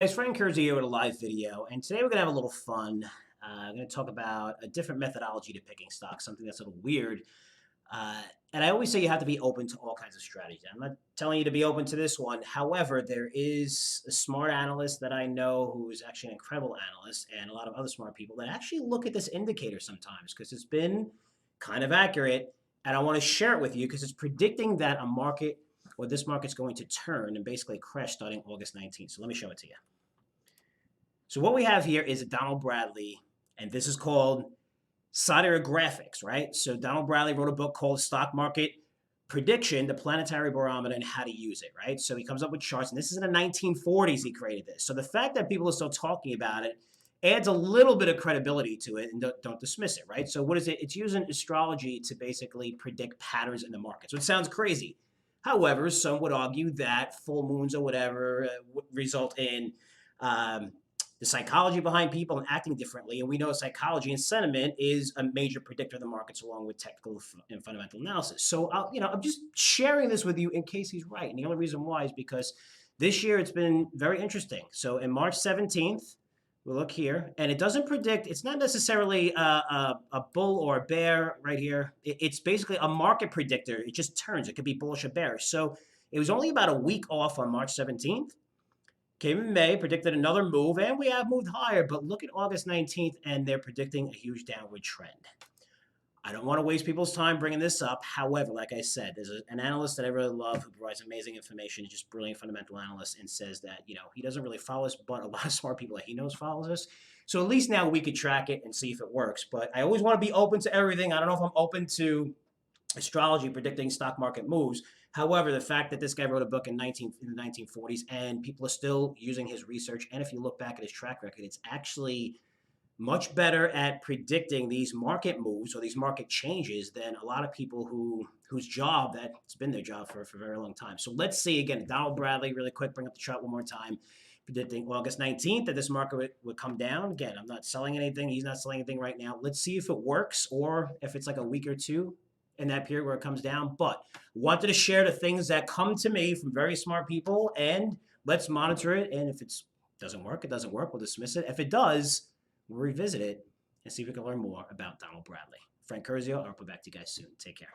It's Frank Curzio with a live video, and today we're going to have a little fun. I'm going to talk about a different methodology to picking stocks, something that's a little weird. And I always say you have to be open to all kinds of strategies. I'm not telling you to be open to this one. However, there is a smart analyst that I know who is actually an incredible analyst, and a lot of other smart people that actually look at this indicator sometimes because it's been kind of accurate. And I want to share it with you because it's predicting that a market or this market's going to turn and basically crash starting August 19th. So let me show it to you. So what we have here is a Donald Bradley, and this is called Siderographics, right? So Donald Bradley wrote a book called Stock Market Prediction, the Planetary Barometer, and How to Use It, right? So he comes up with charts, and this is in the 1940s he created this. So the fact that people are still talking about it adds a little bit of credibility to it, and don't dismiss it, right? So what is it? It's using astrology to basically predict patterns in the market. So it sounds crazy. However, some would argue that full moons or whatever result in the psychology behind people and acting differently. And we know psychology and sentiment is a major predictor of the markets, along with technical and fundamental analysis. So, I'm just sharing this with you in case he's right. And the only reason why is because this year it's been very interesting. So, in March 17th, we'll look here, and it doesn't predict. It's not necessarily a bull or a bear right here. It's basically a market predictor. It just turns. It could be bullish or bearish. So, it was only about a week off on March 17th. Came in May, predicted another move, and we have moved higher. But look at August 19th, and they're predicting a huge downward trend. I don't want to waste people's time bringing this up. However, like I said, there's an analyst that I really love who provides amazing information, just brilliant fundamental analyst, and says that, he doesn't really follow us, but a lot of smart people that he knows follows us. So at least now we could track it and see if it works. But I always want to be open to everything. I don't know if I'm open to astrology predicting stock market moves. However, the fact that this guy wrote a book in the 1940s and people are still using his research, and if you look back at his track record, it's actually much better at predicting these market moves or these market changes than a lot of people whose job that's been their job for a very long time. So let's see again, Donald Bradley, really quick, bring up the chart one more time, predicting August 19th that this market would come down. Again, I'm not selling anything. He's not selling anything right now. Let's see if it works or if it's like a week or two in that period where it comes down. But wanted to share the things that come to me from very smart people, and let's monitor it. And if it doesn't work, it doesn't work. We'll dismiss it. If it does, we'll revisit it and see if we can learn more about Donald Bradley. Frank Curzio, I'll report back to you guys soon. Take care.